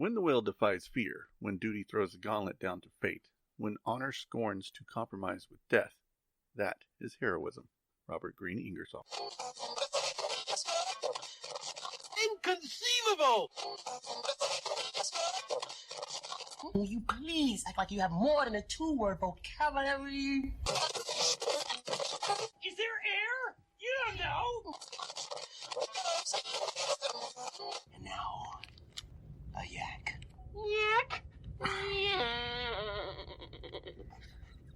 When the will defies fear, when duty throws the gauntlet down to fate, when honor scorns to compromise with death, that is heroism. Robert Greene Ingersoll. Inconceivable! Will you please act like you have more than a two-word vocabulary? Is there air? You don't know! And now, a yak. Yak!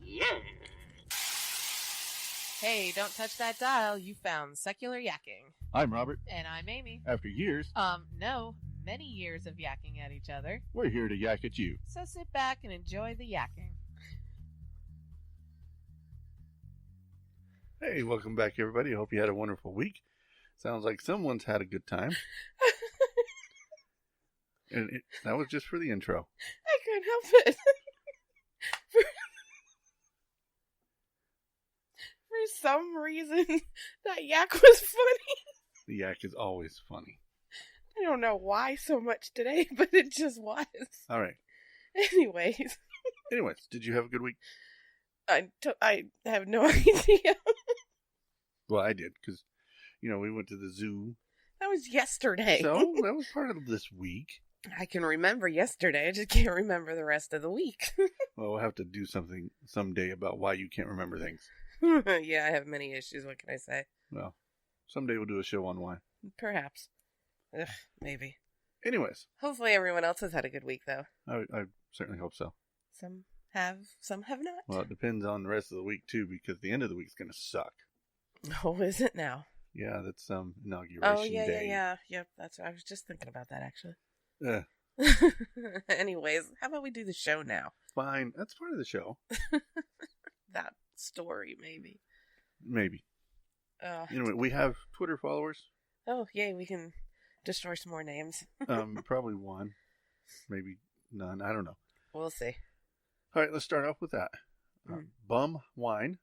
Yeah. Hey, don't touch that dial. You found Secular Yakking. I'm Robert. And I'm Amy. After years, No, many years of yakking at each other. we're here to yak at you. So sit back and enjoy the yakking. Hey, welcome back, everybody. I hope you had a wonderful week. Sounds like someone's had a good time. And that was just for the intro. I couldn't help it. For some reason, that yak was funny. The yak is always funny. I don't know why so much today, but it just was. All right. Anyways, Did you have a good week? I have no idea. Well, I did, because, we went to the zoo. That was yesterday. So, that was part of this week. I can remember yesterday. I just can't remember the rest of the week. Well, we'll have to do something someday about why you can't remember things. Yeah, I have many issues. What can I say? Well, someday we'll do a show on why. Perhaps. Ugh, maybe. Anyways. Hopefully everyone else has had a good week, though. I certainly hope so. Some have not. Well, it depends on the rest of the week, too, because the end of the week's going to suck. Oh, is it now? Yeah, that's inauguration day. Yeah. Yep, that's what I was just thinking about that, actually. Anyways, how about we do the show now? Fine. That's part of the show. That story, maybe. Maybe. Anyway, we have Twitter followers. Oh, yay, we can destroy some more names. Probably one. Maybe none. I don't know. We'll see. All right, let's start off with that. Bum Wine.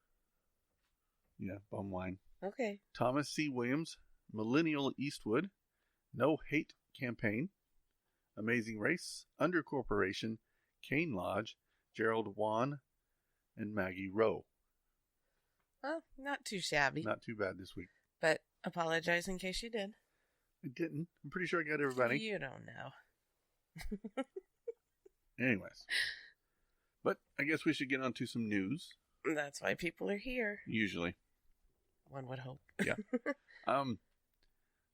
Yeah, Bum Wine. Okay. Thomas C. Williams. Millennial Eastwood. No Hate Campaign. Amazing Race. Under Corporation. Kane Lodge. Gerald Wan. And Maggie Rowe. Well, not too shabby. Not too bad this week. But apologize in case you did. I didn't. I'm pretty sure I got everybody. You don't know. Anyways. But I guess we should get on to some news. That's why people are here. Usually. One would hope. Yeah.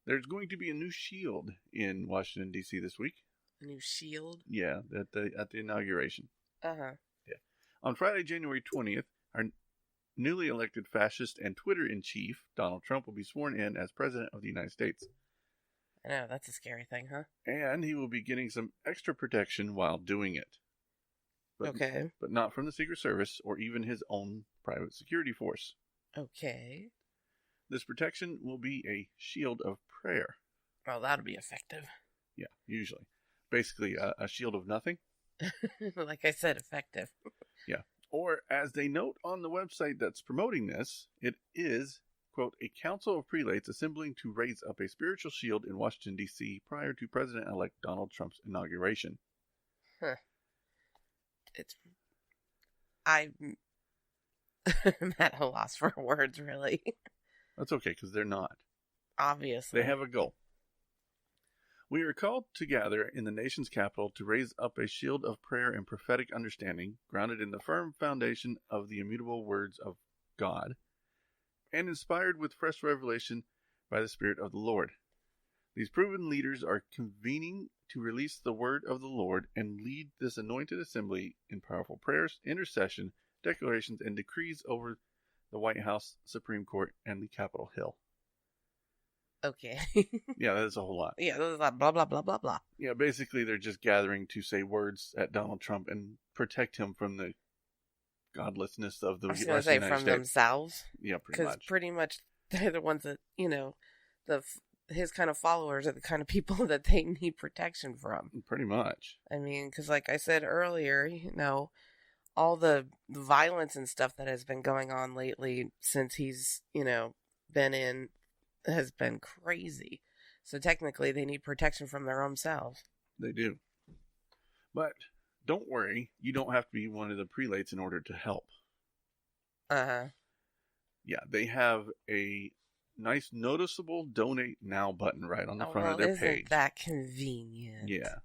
There's going to be a new shield in Washington, D.C. this week. A new shield? Yeah, at the inauguration. Uh-huh. Yeah. On Friday, January 20th, our newly elected fascist and Twitter-in-chief, Donald Trump, will be sworn in as President of the United States. I know, that's a scary thing, huh? And he will be getting some extra protection while doing it. Okay. But not from the Secret Service or even his own private security force. Okay. This protection will be a shield of prayer. Well, that'll be effective. Yeah, usually. Basically, a shield of nothing. Like I said, effective. Yeah. Or, as they note on the website that's promoting this, it is, quote, a council of prelates assembling to raise up a spiritual shield in Washington, D.C. prior to President-elect Donald Trump's inauguration. Huh. I'm at a loss for words, really. That's okay, because they're not. Obviously. They have a goal. We are called to gather in the nation's capital to raise up a shield of prayer and prophetic understanding, grounded in the firm foundation of the immutable words of God, and inspired with fresh revelation by the Spirit of the Lord. These proven leaders are convening to release the word of the Lord and lead this anointed assembly in powerful prayers, intercession, declarations, and decrees over the White House, Supreme Court, and the Capitol Hill. Okay. Yeah, that's a whole lot. Yeah, there's like blah, blah, blah, blah, blah. Yeah, basically they're just gathering to say words at Donald Trump and protect him from the godlessness of the I was going to say from themselves. Yeah, pretty much. Because pretty much they're the ones that, his kind of followers are the kind of people that they need protection from. Pretty much. I mean, because like I said earlier, all the violence and stuff that has been going on lately since he's, been in has been crazy. So technically they need protection from their own selves. They do. But don't worry, you don't have to be one of the prelates in order to help. Uh-huh. Yeah, they have a nice noticeable donate now button right on the front of their page. Isn't that convenient? Yeah.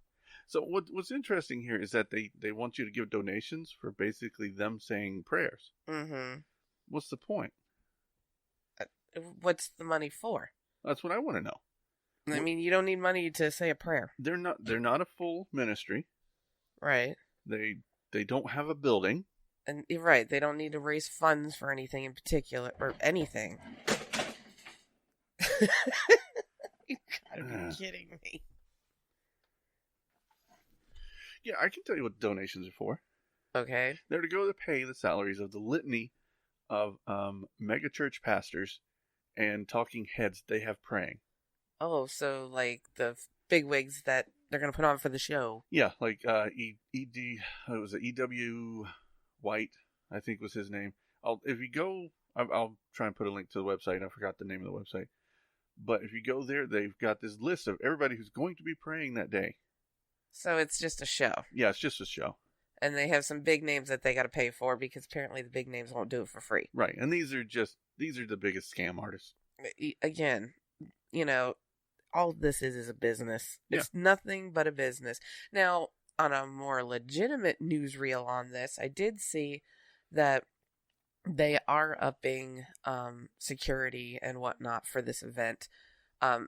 So what's interesting here is that they want you to give donations for basically them saying prayers. Mm-hmm. What's the point? What's the money for? That's what I want to know. I mean, you don't need money to say a prayer. They're not a full ministry. Right. They don't have a building. And you're right, they don't need to raise funds for anything in particular, or anything. You gotta be kidding me. Yeah, I can tell you what donations are for. Okay. They're to go to pay the salaries of the litany of megachurch pastors and talking heads they have praying. Oh, so like the bigwigs that they're going to put on for the show. Yeah, like E.W. White, I think was his name. I'll try and put a link to the website. I forgot the name of the website. But if you go there, they've got this list of everybody who's going to be praying that day. So it's just a show. Yeah, it's just a show. And they have some big names that they got to pay for because apparently the big names won't do it for free. Right, and these are the biggest scam artists. Again, all this is a business. Yeah. It's nothing but a business. Now, on a more legitimate newsreel on this, I did see that they are upping security and whatnot for this event. I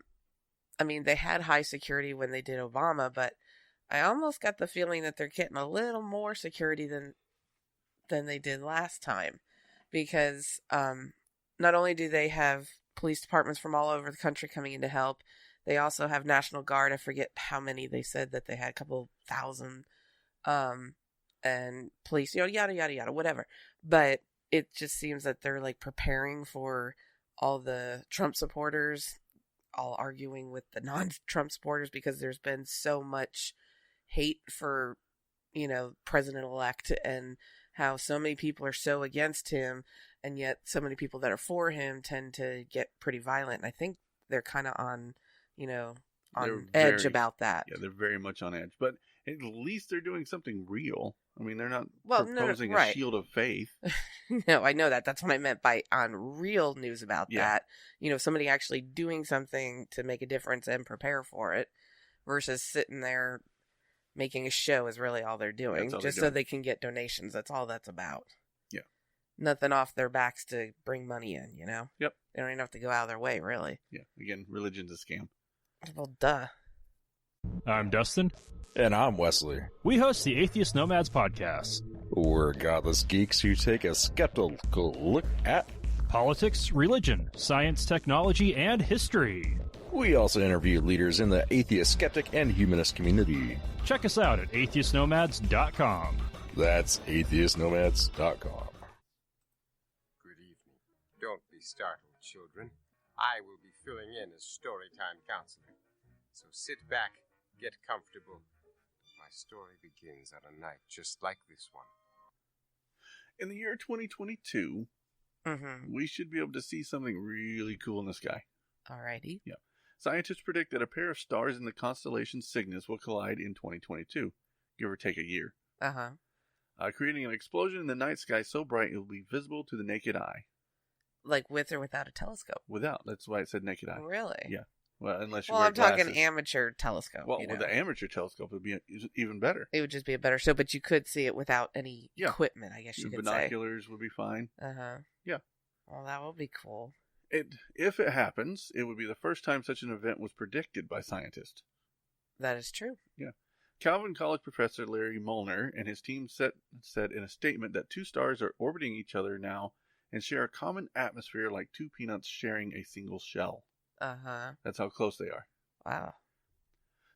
mean, they had high security when they did Obama, but I almost got the feeling that they're getting a little more security than they did last time, because not only do they have police departments from all over the country coming in to help, they also have National Guard. I forget how many they said that they had, a couple thousand, and police, yada, yada, yada, whatever. But it just seems that they're like preparing for all the Trump supporters, all arguing with the non-Trump supporters, because there's been so much hate for, President-elect, and how so many people are so against him, and yet so many people that are for him tend to get pretty violent. And I think they're kind of on edge about that. Yeah, they're very much on edge. But at least they're doing something real. I mean, they're not proposing a shield of faith. No, I know that. That's what I meant by on real news about that. Somebody actually doing something to make a difference and prepare for it, versus sitting there making a show is really all they're doing, just so they can get donations. That's all that's about. Yeah. Nothing off their backs to bring money in, Yep. They don't even have to go out of their way, really. Yeah. Again, religion's a scam. Well, duh. I'm Dustin. And I'm Wesley. We host the Atheist Nomads podcast. We're godless geeks who take a skeptical look at politics, religion, science, technology, and history. We also interview leaders in the atheist, skeptic, and humanist community. Check us out at atheistnomads.com. That's atheistnomads.com. Good evening. Don't be startled, children. I will be filling in as storytime counselor. So sit back, get comfortable. My story begins on a night just like this one. In the year 2022, we should be able to see something really cool in the sky. Alrighty. Yeah. Scientists predict that a pair of stars in the constellation Cygnus will collide in 2022, give or take a year. Creating an explosion in the night sky so bright it will be visible to the naked eye. Like with or without a telescope? Without. That's why it said naked eye. Really? Yeah. Well, unless you wear glasses. I'm talking amateur telescope. Well, with the amateur telescope, it would be even better. It would just be a better show, but you could see it without any equipment, I guess you could say. Binoculars would be fine. Yeah. Well, that would be cool. If it happens, it would be the first time such an event was predicted by scientists. That is true. Yeah. Calvin College professor Larry Molnar and his team said in a statement that two stars are orbiting each other now and share a common atmosphere like two peanuts sharing a single shell. That's how close they are. Wow.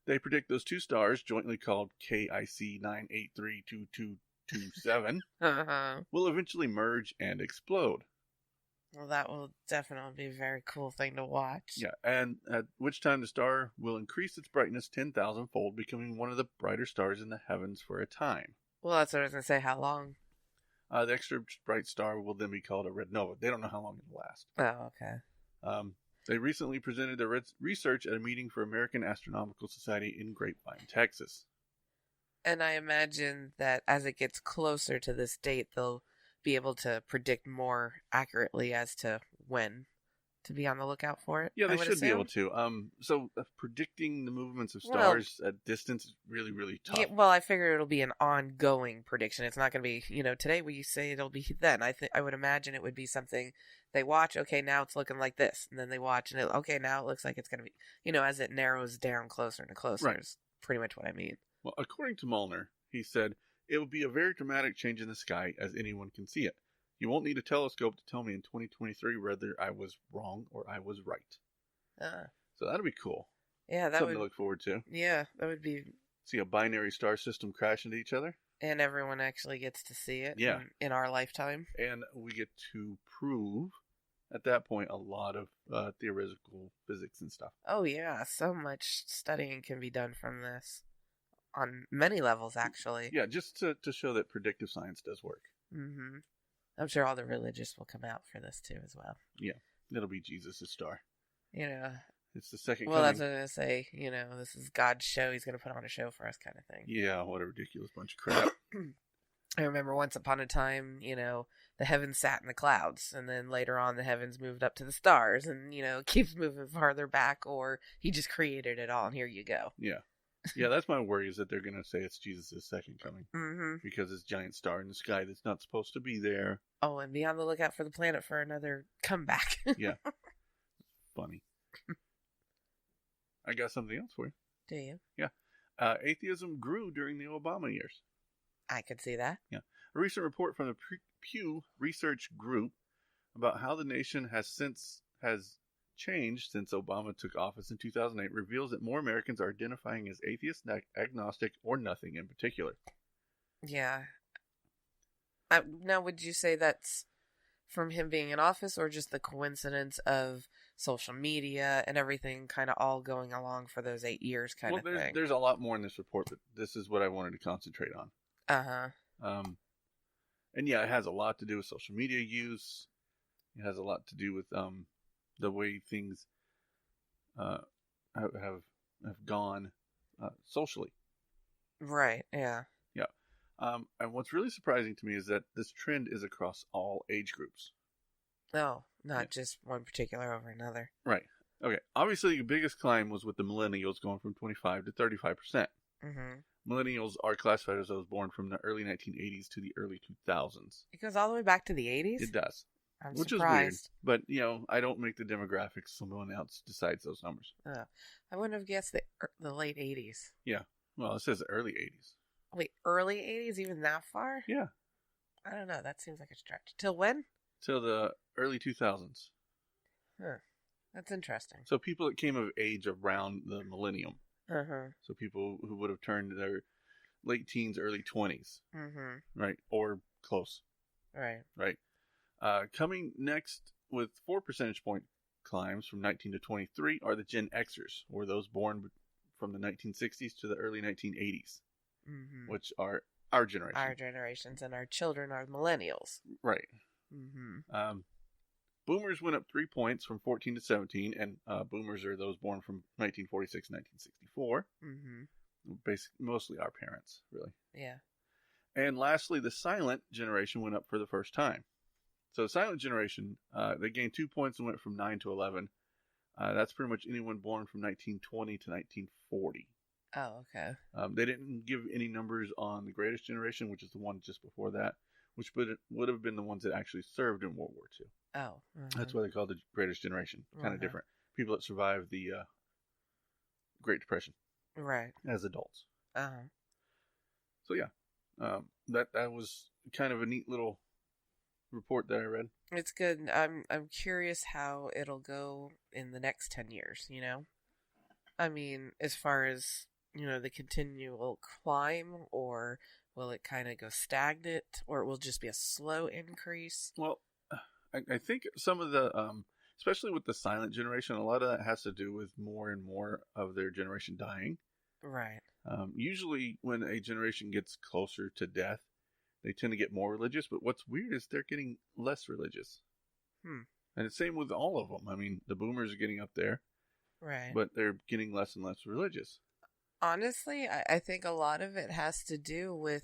They predict those two stars, jointly called KIC 9832227, will eventually merge and explode. Well, that will definitely be a very cool thing to watch. Yeah, and at which time the star will increase its brightness 10,000-fold, becoming one of the brighter stars in the heavens for a time. Well, that's what I was going to say. How long? The extra bright star will then be called a red nova. They don't know how long it'll last. Oh, okay. They recently presented their research at a meeting for American Astronomical Society in Grapevine, Texas. And I imagine that as it gets closer to this date, they'll be able to predict more accurately as to when to be on the lookout for it. Yeah, they I would should be able assume. to. So predicting the movements of Well, stars at distance is really, really tough. Yeah, well, I figure it'll be an ongoing prediction. It's not going to be, today we say it'll be then. I would imagine it would be something they watch. Okay, now it's looking like this, and then they watch, and okay, now it looks like it's going to be, as it narrows down closer and closer. Right. Is pretty much what I mean. Well, according to Molnar, he said, it will be a very dramatic change in the sky as anyone can see it. You won't need a telescope to tell me in 2023 whether I was wrong or I was right. So that'll be cool. Yeah, that Something would. to look forward to. Yeah, that would be. See a binary star system crash into each other. And everyone actually gets to see it. Yeah. In our lifetime. And we get to prove, at that point, a lot of theoretical physics and stuff. Oh yeah, so much studying can be done from this. On many levels, actually. Yeah, just to show that predictive science does work. Mm-hmm. I'm sure all the religious will come out for this too as well. Yeah, it'll be Jesus' star. It's the second Well, coming. that's what I'm going to say. This is God's show. He's going to put on a show for us kind of thing. Yeah, what a ridiculous bunch of crap. I remember once upon a time, the heavens sat in the clouds, and then later on the heavens moved up to the stars, and, it keeps moving farther back, or he just created it all, and here you go. Yeah. Yeah, that's my worry, is that they're going to say it's Jesus' second coming. Mm-hmm. Because this giant star in the sky that's not supposed to be there. Oh, and be on the lookout for the planet for another comeback. Yeah. Funny. I got something else for you. Do you? Yeah. Atheism grew during the Obama years. I could see that. Yeah. A recent report from the Pew Research Group about how the nation has changed since Obama took office in 2008 reveals that more Americans are identifying as atheist, agnostic, or nothing in particular. Yeah. Now, would you say that's from him being in office, or just the coincidence of social media and everything kind of all going along for those 8 years kind of thing? There's a lot more in this report, but this is what I wanted to concentrate on. Uh-huh. And yeah, it has a lot to do with social media use. It has a lot to do with the way things have gone socially. Right, yeah. Yeah. And what's really surprising to me is that this trend is across all age groups. Oh, not just one particular over another. Right. Okay. Obviously, the biggest climb was with the millennials going from 25 to 35%. Mm-hmm. Millennials are classified as those born from the early 1980s to the early 2000s. It goes all the way back to the 80s? It does. I'm Which surprised. is weird. But, I don't make the demographics. Someone else decides those numbers. I wouldn't have guessed the late 80s. Yeah. Well, it says the early 80s. Wait, early 80s? Even that far? Yeah. I don't know. That seems like a stretch. Till when? Till the early 2000s. Huh. That's interesting. So people that came of age around the millennium. Uh-huh. So people who would have turned their late teens, early 20s. Mm-hmm. Right? Or close. Right. Right? Coming next with 4 percentage point climbs from 19 to 23 are the Gen Xers, or those born from the 1960s to the early 1980s, which are our generation. Our generations, and our children are millennials. Right. Mm-hmm. Boomers went up 3 points from 14 to 17, and boomers are those born from 1946 to 1964. Basically, mostly our parents, really. Yeah. And lastly, the silent generation went up for the first time. So the silent generation, they gained 2 points and went from 9 to 11. That's pretty much anyone born from 1920 to 1940. Oh, okay. They didn't give any numbers on the greatest generation, which is the one just before that, which would have been the ones that actually served in World War II. Oh. That's why they call it the greatest generation. Kind of different. People that survived the Great Depression. Right. As adults. Uh-huh. So yeah, that was kind of a neat little report that I read. It's good. I'm curious how it'll go in the next 10 years, I mean, as far as, the continual climb, or will it kind of go stagnant, or it will just be a slow increase? Well, I think some of the, especially with the silent generation, a lot of that has to do with more and more of their generation dying. Right. Usually when a generation gets closer to death, they tend to get more religious, but what's weird is they're getting less religious. And it's same with all of them. I mean, the boomers are getting up there. Right. But they're getting less and less religious. Honestly, I think a lot of it has to do with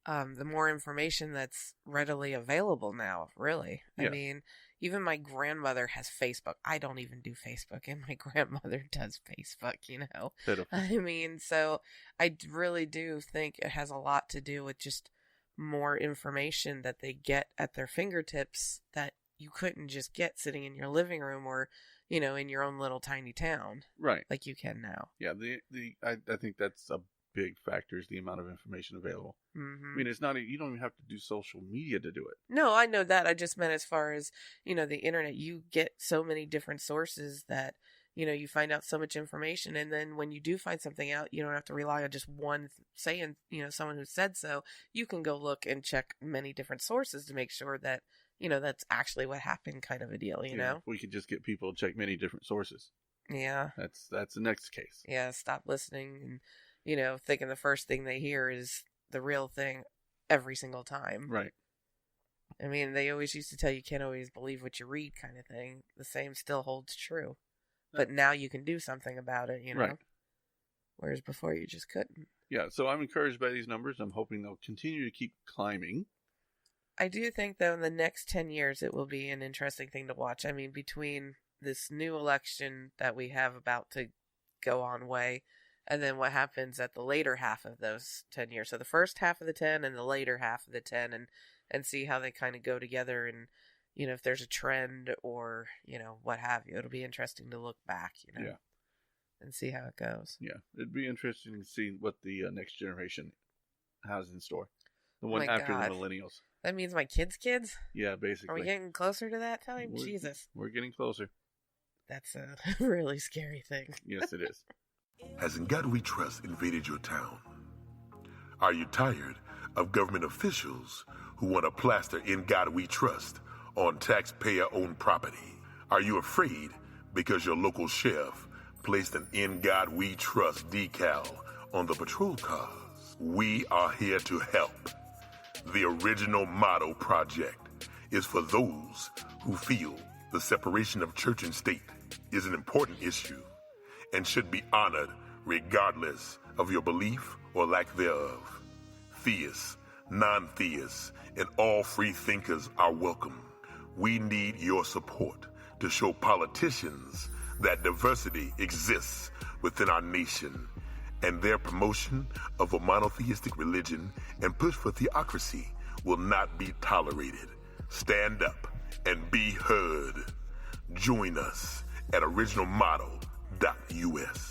the more information that's readily available now, really. Yeah. I mean, even my grandmother has Facebook. I don't even do Facebook, and my grandmother does Facebook, Pitiful. I mean, so I really do think it has a lot to do with just more information that they get at their fingertips that you couldn't just get sitting in your living room or, in your own little tiny town. Right. Like you can now. Yeah, I think that's a big factor is the amount of information available. Mm-hmm. I mean, it's not, you don't even have to do social media to do it. No, I know that. I just meant as far as, the internet, you get so many different sources that, you find out so much information. And then when you do find something out, you don't have to rely on just one saying, someone who said so. You can go look and check many different sources to make sure that, that's actually what happened, kind of a deal, you know? We could just get people to check many different sources. Yeah. That's the next case. Yeah, stop listening and, thinking the first thing they hear is the real thing every single time. Right. I mean, they always used to tell you can't always believe what you read kind of thing. The same still holds true. But now you can do something about it, Right. Whereas before you just couldn't. Yeah, so I'm encouraged by these numbers. I'm hoping they'll continue to keep climbing. I do think, though, in the next 10 years, it will be an interesting thing to watch. I mean, between this new election that we have about to go on way, and then what happens at the later half of those 10 years. So the first half of the 10 and the later half of the 10, and see how they kind of go together and, if there's a trend or, what have you. It'll be interesting to look back, Yeah. and see how it goes. Yeah, it'd be interesting to see what the next generation has in store. The Oh one my after God. the millennials. That means my kids' kids? Yeah, basically. Are we getting closer to that time? Jesus. We're getting closer. That's a really scary thing. Yes, it is. Has In God We Trust invaded your town? Are you tired of government officials who want to plaster In God We Trust on taxpayer-owned property? Are you afraid because your local sheriff placed an In God We Trust decal on the patrol cars? We are here to help. The Original Motto Project is for those who feel the separation of church and state is an important issue and should be honored regardless of your belief or lack thereof. Theists, non-theists, and all free thinkers are welcome. We need your support to show politicians that diversity exists within our nation, and their promotion of a monotheistic religion and push for theocracy will not be tolerated. Stand up and be heard. Join us at originalmotto.us.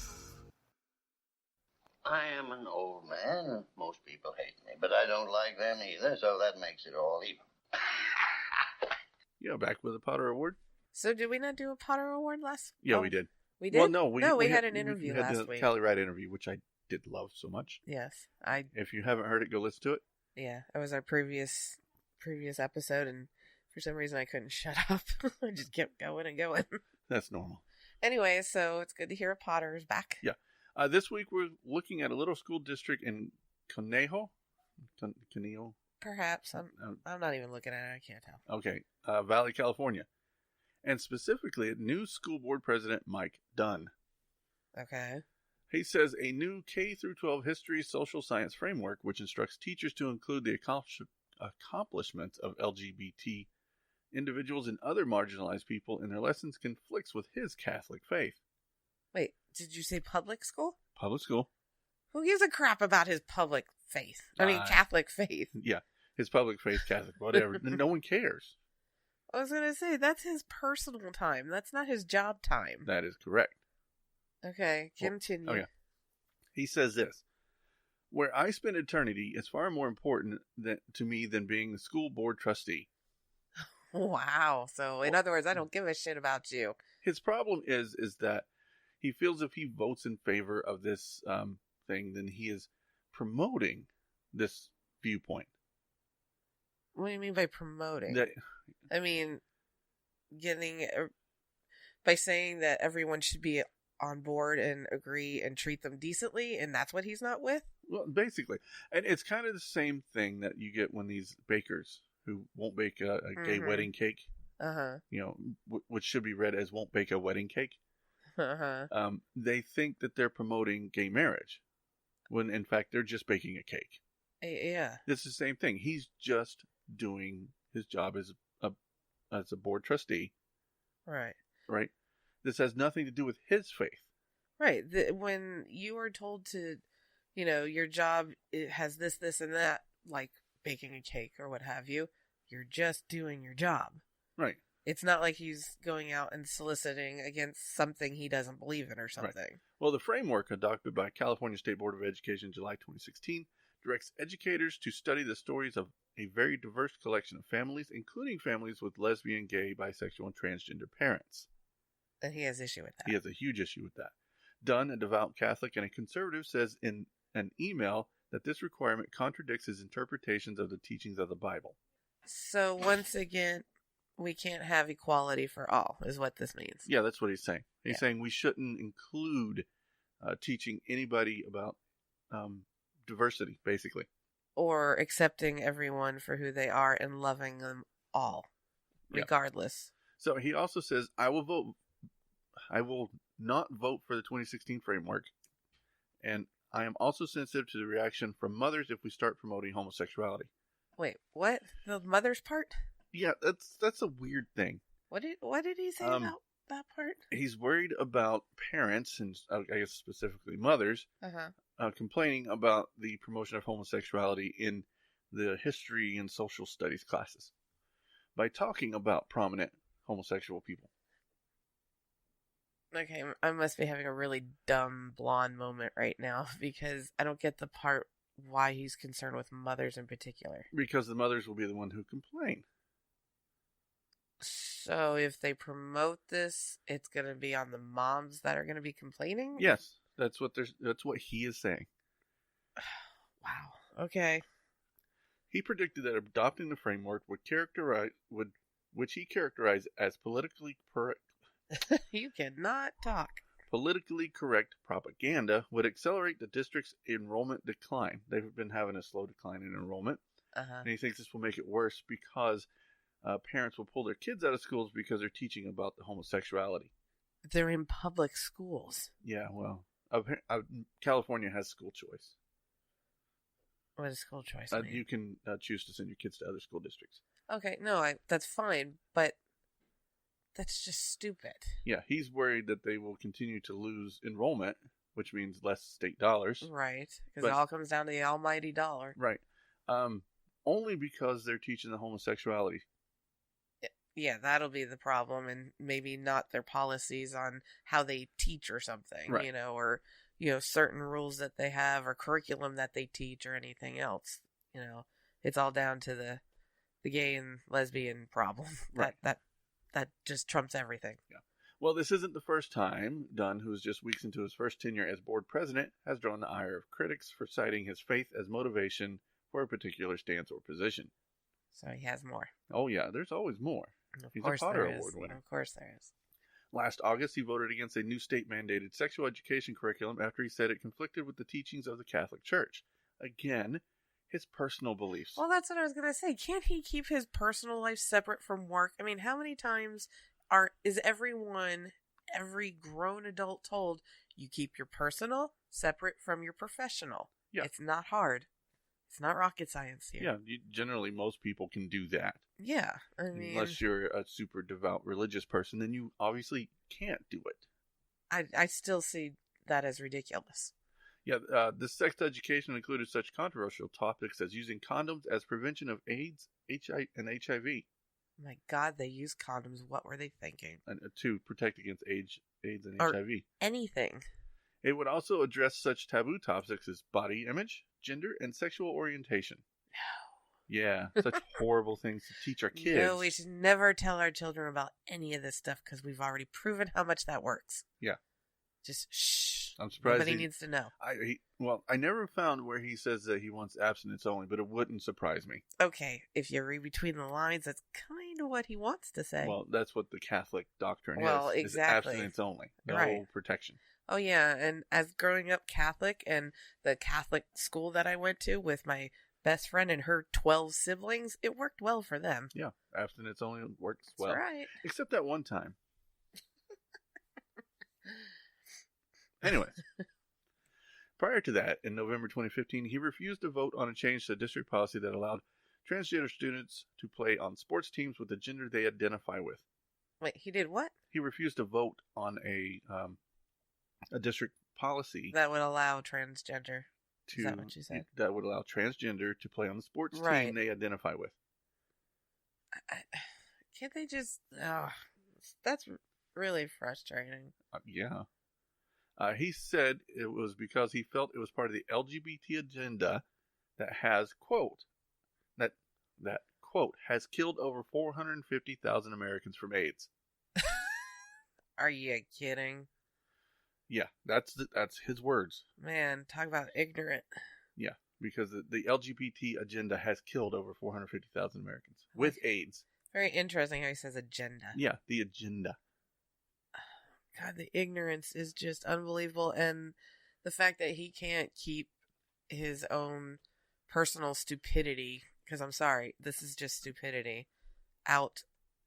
I am an old man, and most people hate me, but I don't like them either, so that makes it all even. Yeah, back with the Potter Award. So did we not do a Potter Award last? Yeah, we did. We did? Well, no, we had an interview we had last the week. Callie Wright interview, which I did love so much. Yes, If you haven't heard it, go listen to it. Yeah, it was our previous episode, and for some reason I couldn't shut up. I just kept going and going. That's normal. Anyway, so it's good to hear a Potter is back. Yeah. This week we're looking at a little school district in Conejo. Perhaps. I'm not even looking at it. I can't tell. Okay. Valley, California. And specifically at new school board president Mike Dunn. Okay. He says a new K-12 history social science framework, which instructs teachers to include the accomplishments of LGBT individuals and other marginalized people in their lessons, conflicts with his Catholic faith. Wait, did you say public school? Public school. Who gives a crap about his public faith? Catholic faith. Yeah, his public faith, Catholic, whatever. No one cares. I was going to say, that's his personal time. That's not his job time. That is correct. Okay, continue. Oh, yeah. He says this. Where I spend eternity is far more important to me than being the school board trustee. Wow. So, in other words, I don't give a shit about you. His problem is that he feels if he votes in favor of this thing, then he is promoting this viewpoint. What do you mean by promoting? That, I mean, by saying that everyone should be on board and agree and treat them decently, and that's what he's not with? Well, basically. And it's kind of the same thing that you get when these bakers who won't bake a gay wedding cake, Uh-huh. which should be read as won't bake a wedding cake. they think that they're promoting gay marriage, when in fact they're just baking a cake. Yeah. It's the same thing. He's just doing his job as a board trustee. Right. Right? This has nothing to do with his faith. Right. When you are told to, your job it has this, and that, like baking a cake or what have you, you're just doing your job. Right. It's not like he's going out and soliciting against something he doesn't believe in or something. Right. Well, the framework adopted by California State Board of Education in July 2016 directs educators to study the stories of a very diverse collection of families, including families with lesbian, gay, bisexual, and transgender parents. And he has issue with that. He has a huge issue with that. Dunn, a devout Catholic and a conservative, says in an email that this requirement contradicts his interpretations of the teachings of the Bible. So, once again, we can't have equality for all, is what this means. Yeah, that's what he's saying. He's saying we shouldn't include teaching anybody about diversity, basically. Or accepting everyone for who they are and loving them all, regardless. So he also says, I will not vote for the 2016 framework, and I am also sensitive to the reaction from mothers if we start promoting homosexuality. Wait, what? The mother's part? Yeah, that's a weird thing. What did he say about that part? He's worried about parents, and I guess specifically mothers, complaining about the promotion of homosexuality in the history and social studies classes by talking about prominent homosexual people. Okay, I must be having a really dumb blonde moment right now because I don't get the part why he's concerned with mothers in particular. Because the mothers will be the one who complain. So if they promote this, it's going to be on the moms that are going to be complaining? Yes, that's what he is saying. Wow. Okay. He predicted that adopting the framework which he characterized as politically correct. You cannot talk. Politically correct propaganda would accelerate the district's enrollment decline. They've been having a slow decline in enrollment. And he thinks this will make it worse because parents will pull their kids out of schools because they're teaching about the homosexuality. They're in public schools. Yeah, well, California has school choice. What does school choice mean? You can choose to send your kids to other school districts. Okay, no, that's fine, but that's just stupid. Yeah, he's worried that they will continue to lose enrollment, which means less state dollars. Right, because it all comes down to the almighty dollar. Right. Only because they're teaching the homosexuality. Yeah, that'll be the problem, and maybe not their policies on how they teach or something, right. Or, certain rules that they have or curriculum that they teach or anything else. It's all down to the gay and lesbian problem. Right. That just trumps everything. Yeah. Well, this isn't the first time Dunn, who is just weeks into his first tenure as board president, has drawn the ire of critics for citing his faith as motivation for a particular stance or position. So he has more. Oh, yeah, there's always more. He's a Potter Award winner. Of course there is. Last August, he voted against a new state-mandated sexual education curriculum after he said it conflicted with the teachings of the Catholic Church. Again, his personal beliefs. Well, that's what I was going to say. Can't he keep his personal life separate from work? I mean, how many times is every grown adult told you keep your personal separate from your professional? Yeah. It's not hard. It's not rocket science here. Yeah, generally most people can do that. Yeah, I mean... Unless you're a super devout religious person, then you obviously can't do it. I still see that as ridiculous. Yeah, the sex education included such controversial topics as using condoms as prevention of AIDS, and HIV. My God, they use condoms. What were they thinking? And to protect against AIDS and or HIV. Anything. It would also address such taboo topics as body image, gender, and sexual orientation. No. Yeah, such horrible things to teach our kids. No, we should never tell our children about any of this stuff because we've already proven how much that works. Yeah. Just shh. I'm surprised nobody needs to know. I never found where he says that he wants abstinence only, but it wouldn't surprise me. Okay, if you read between the lines, that's kind of what he wants to say. Well, that's what the Catholic doctrine is. Well, exactly. Is abstinence only. No right. protection. Oh, yeah, and as growing up Catholic and the Catholic school that I went to with my best friend and her 12 siblings, it worked well for them. Yeah, abstinence only works That's well. Right. Except that one time. Anyway. Prior to that, in November 2015, he refused to vote on a change to district policy that allowed transgender students to play on sports teams with the gender they identify with. Wait, he did what? He refused to vote on a district policy That would allow transgender. Is that what you said? That would allow transgender to play on the sports team they identify with. Can't they just... Oh, that's really frustrating. Yeah. He said it was because he felt it was part of the LGBT agenda that has, quote, that quote, has killed over 450,000 Americans from AIDS. Are you kidding? Yeah, that's his words. Man, talk about ignorant. Yeah, because the LGBT agenda has killed over 450,000 Americans with AIDS. Very interesting how he says agenda. Yeah, the agenda. God, the ignorance is just unbelievable. And the fact that he can't keep his own personal stupidity, because I'm sorry, this is just stupidity, out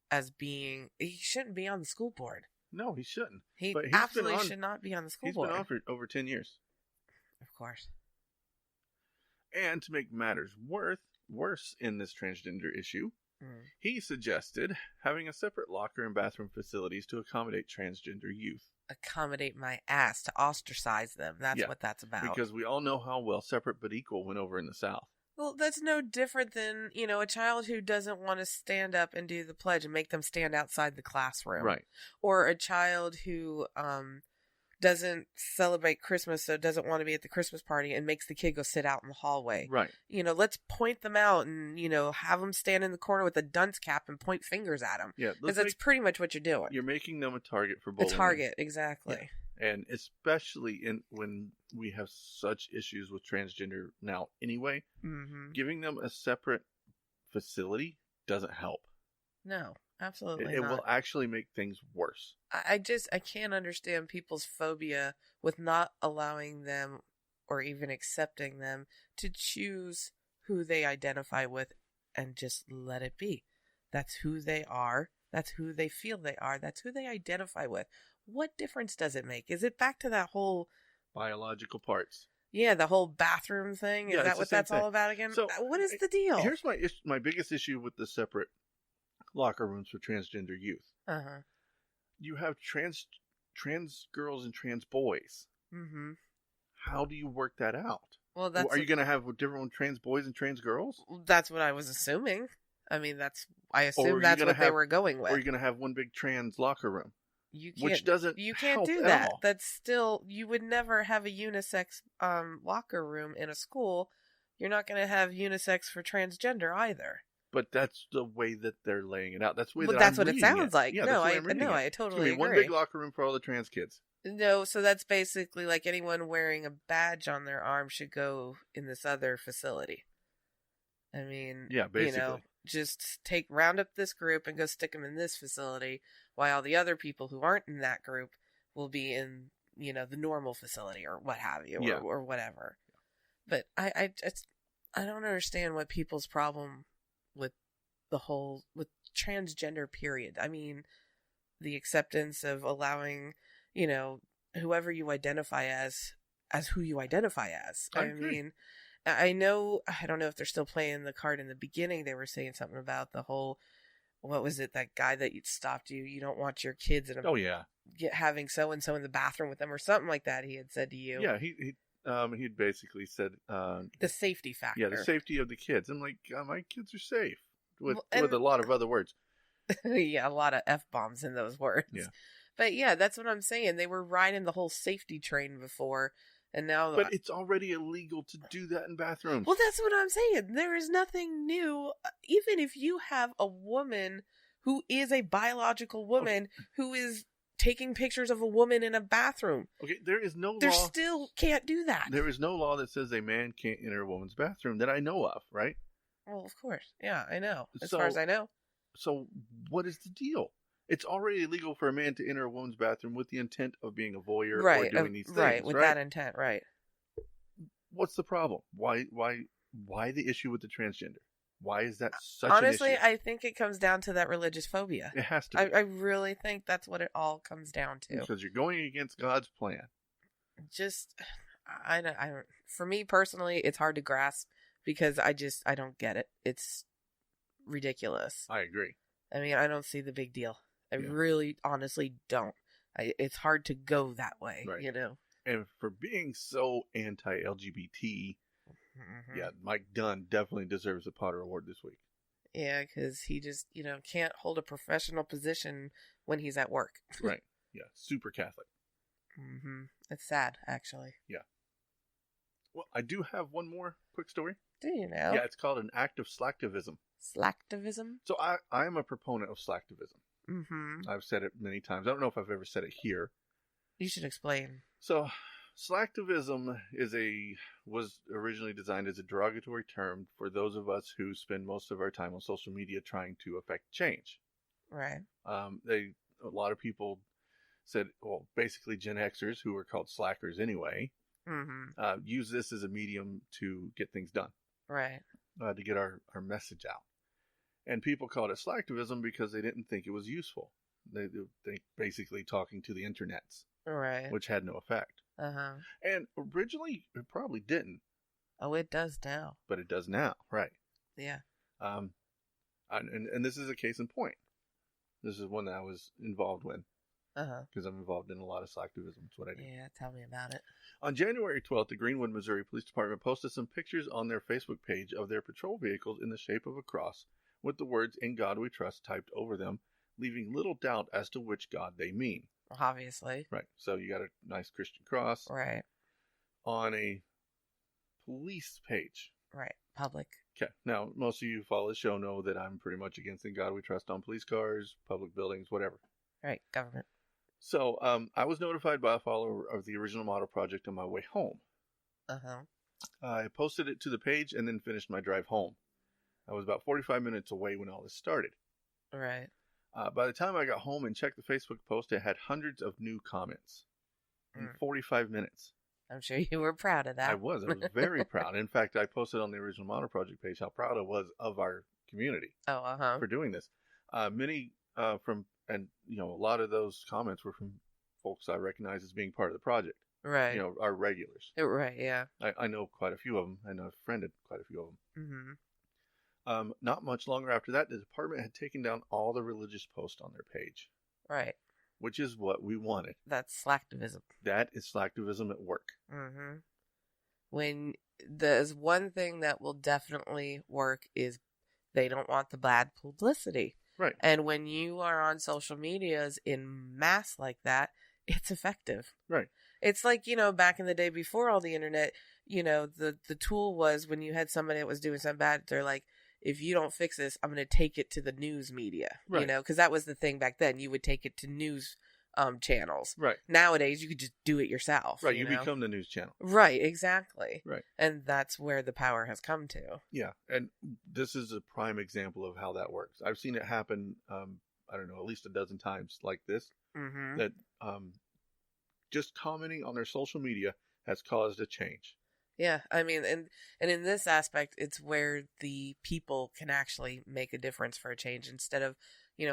as being... He shouldn't be on the school board. No, he shouldn't. He absolutely should not be on the school board. He's been on for over 10 years. Of course. And to make matters worse in this transgender issue, he suggested having a separate locker and bathroom facilities to accommodate transgender youth. Accommodate my ass, to ostracize them. That's what that's about. Because we all know how well separate but equal went over in the South. Well, that's no different than, a child who doesn't want to stand up and do the pledge and make them stand outside the classroom. Right. Or a child who doesn't celebrate Christmas, so doesn't want to be at the Christmas party and makes the kid go sit out in the hallway. Right. Let's point them out and, have them stand in the corner with a dunce cap and point fingers at them. Yeah. Because that's pretty much what you're doing. You're making them a target for bullying. A target, exactly. Yeah. And especially when we have such issues with transgender now anyway, giving them a separate facility doesn't help. No, absolutely It not. will actually make things worse. I can't understand people's phobia with not allowing them or even accepting them to choose who they identify with and just let it be. That's who they are. That's who they feel they are. That's who they identify with. What difference does it make? Is it back to that whole... biological parts. Yeah, the whole bathroom thing? Is that what that's all about again? So, what is the deal? Here's my biggest issue with the separate locker rooms for transgender youth. Uh-huh. You have trans girls and trans boys. Mm-hmm. How do you work that out? Well, are you going to have different trans boys and trans girls? That's what I was assuming. I mean, I assume that's what they were going with. Or are you going to have one big trans locker room? You can't help do at that. all. That's still, you would never have a unisex locker room in a school. You're not going to have unisex for transgender either. But that's the way that they're laying it out. That's the way that's what it sounds like. Yeah, no, I totally agree. One big locker room for all the trans kids. No, so that's basically like anyone wearing a badge on their arm should go in this other facility. I mean, yeah, basically. Just round up this group and go stick them in this facility, while the other people who aren't in that group will be in, the normal facility or what have you, or whatever. But I don't understand what people's problem with with transgender period. I mean, the acceptance of allowing, whoever you identify as who you identify as. I mean, I don't know if they're still playing the card in the beginning. They were saying something about the whole, what was it, that guy that stopped you? You don't want your kids having so-and-so in the bathroom with them or something like that, he had said to you. Yeah, he'd basically said... the safety factor. Yeah, the safety of the kids. I'm like, my kids are safe. With a lot of other words. Yeah, a lot of F-bombs in those words. Yeah. But yeah, that's what I'm saying. They were riding the whole safety train before, and now... But it's already illegal to do that in bathrooms. Well, that's what I'm saying. There is nothing new. Even if you have a woman who is a biological woman who is taking pictures of a woman in a bathroom. Okay, there is no law... They still can't do that. There is no law that says a man can't enter a woman's bathroom that I know of, right? Well, of course. Yeah, I know. As far as I know. So what is the deal? It's already illegal for a man to enter a woman's bathroom with the intent of being a voyeur or doing these things. Right, with that intent, right. What's the problem? Why the issue with the transgender? Why is that such an issue? Honestly, I think it comes down to that religious phobia. It has to be. I really think that's what it all comes down to. Because you're going against God's plan. just, I don't, for me personally, it's hard to grasp because I don't get it. It's ridiculous. I agree. I mean, I don't see the big deal. I really, honestly don't. It's hard to go that way, Right. you know? And for being so anti-LGBT, yeah, Mike Dunn definitely deserves a Potter Award this week. Yeah, because he just, can't hold a professional position when he's at work. Right. Yeah, super Catholic. It's sad, actually. Yeah. Well, I do have one more quick story. Do you know? Yeah, it's called an act of Slacktivism. Slacktivism? So I am a proponent of Slacktivism. I've said it many times. I don't know if I've ever said it here. You should explain. So, Slacktivism was originally designed as a derogatory term for those of us who spend most of our time on social media trying to affect change. Right. A lot of people said, well, basically Gen Xers, who were called slackers anyway, use this as a medium to get things done. Right. To get our message out. And people called it Slacktivism because they didn't think it was useful. They basically talking to the internets. Right. Which had no effect. And originally, it probably didn't. Oh, it does now. But it does now, right. Yeah. And this is a case in point. This is one that I was involved with. Because I'm involved in a lot of Slacktivism. That's what I do. Yeah, tell me about it. On January 12th, the Greenwood, Missouri Police Department posted some pictures on their Facebook page of their patrol vehicles in the shape of a cross with the words, "In God We Trust," typed over them, leaving little doubt as to which God they mean. Obviously. Right. So you got a nice Christian cross. Right. On a police page. Right. Public. Okay. Now, most of you who follow the show know that I'm pretty much against "In God We Trust" on police cars, public buildings, whatever. Right. Government. So, I was notified by a follower of the original model project on my way home. I posted it to the page and then finished my drive home. I was about 45 minutes away when all this started. Right. By the time I got home and checked the Facebook post, it had hundreds of new comments in 45 minutes. I'm sure you were proud of that. I was very proud. In fact, I posted on the original model project page how proud I was of our community for doing this. Many a lot of those comments were from folks I recognize as being part of the project. Right. Our regulars. Right, yeah. I know quite a few of them, and I've friended quite a few of them. Not much longer after that, the department had taken down all the religious posts on their page. Right. Which is what we wanted. That's Slacktivism. That is Slacktivism at work. When there's one thing that will definitely work is they don't want the bad publicity. Right. And when you are on social medias in mass like that, it's effective. Right. It's like, back in the day before all the internet, the tool was when you had somebody that was doing something bad, they're like, if you don't fix this, I'm going to take it to the news media, right. Because that was the thing back then. You would take it to news channels. Right. Nowadays, you could just do it yourself. Right. You become the news channel. Right. Exactly. Right. And that's where the power has come to. Yeah. And this is a prime example of how that works. I've seen it happen, I don't know, at least a dozen times like this, that just commenting on their social media has caused a change. Yeah, I mean, and in this aspect, it's where the people can actually make a difference for a change instead of,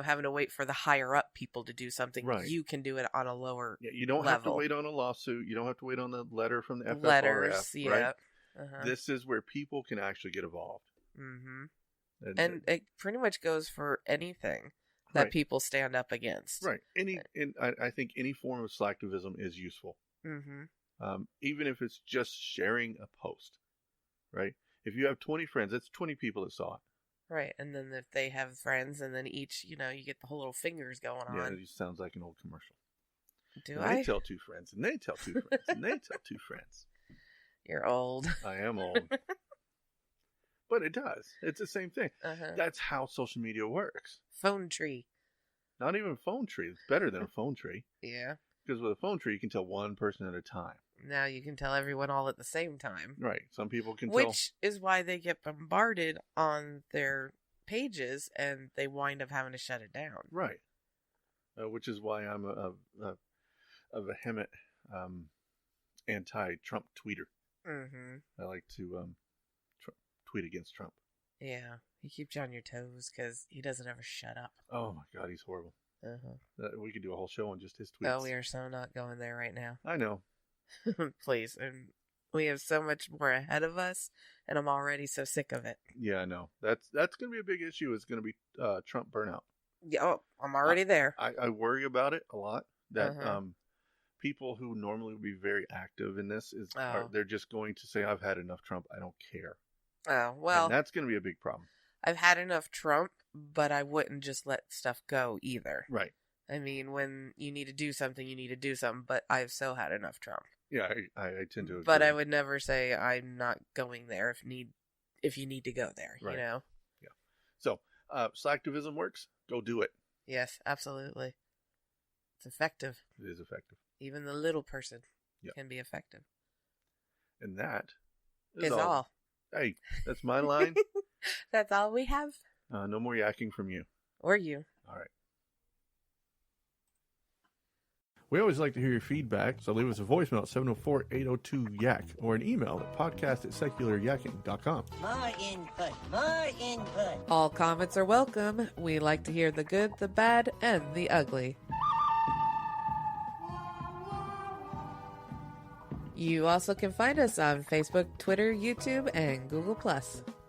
having to wait for the higher up people to do something. Right. You can do it on a lower You don't level. have to wait on a lawsuit. You don't have to wait on the letter from the FFRF. Letters, yeah. Right? This is where people can actually get involved. And it pretty much goes for anything that people stand up against. Right. I think any form of Slacktivism is useful. Even if it's just sharing a post, right? If you have 20 friends, that's 20 people that saw it. Right, and then if they have friends, and then each, you get the whole little fingers going on. Yeah, it just sounds like an old commercial. They tell two friends, and they tell two friends, and they tell two friends. You're old. I am old. But it does. It's the same thing. That's how social media works. Phone tree. Not even phone tree. It's better than a phone tree. Yeah. Because with a phone tree, you can tell one person at a time. Now you can tell everyone all at the same time. Right. Some people can tell. Which is why they get bombarded on their pages and they wind up having to shut it down. Right. Which is why I'm a vehement anti-Trump tweeter. I like to tweet against Trump. Yeah. He keeps you on your toes because he doesn't ever shut up. Oh my God, he's horrible. We could do a whole show on just his tweets. Oh, we are so not going there right now. I know. Please. And we have so much more ahead of us, and I'm already so sick of it. Yeah, I know. That's going to be a big issue. Is going to be Trump burnout. Yeah, oh, I'm already there. I worry about it a lot. That people who normally would be very active in this they're just going to say, "I've had enough Trump. I don't care." Oh, well. And that's going to be a big problem. I've had enough Trump, but I wouldn't just let stuff go either. Right. I mean, when you need to do something, you need to do something, but I've so had enough Trump. Yeah, I tend to agree. But I would never say I'm not going there if you need to go there, right. You know? Yeah. So, Slacktivism works. Go do it. Yes, absolutely. It's effective. It is effective. Even the little person can be effective. And that is all. Hey, that's my line. That's all we have. No more yakking from you. Or you. All right. We always like to hear your feedback, so leave us a voicemail at 704-802-YAK or an email at podcast@secularyakking.com. More input. All comments are welcome. We like to hear the good, the bad, and the ugly. You also can find us on Facebook, Twitter, YouTube, and Google+.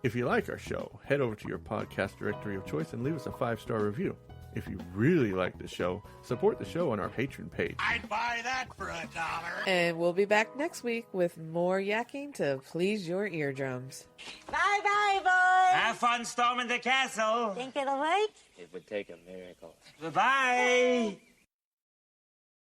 If you like our show, head over to your podcast directory of choice and leave us a 5-star review. If you really like the show, support the show on our Patreon page. I'd buy that for $1. And we'll be back next week with more yakking to please your eardrums. Bye-bye, boys. Have fun storming the castle. Think it'll work? It would take a miracle. Bye-bye.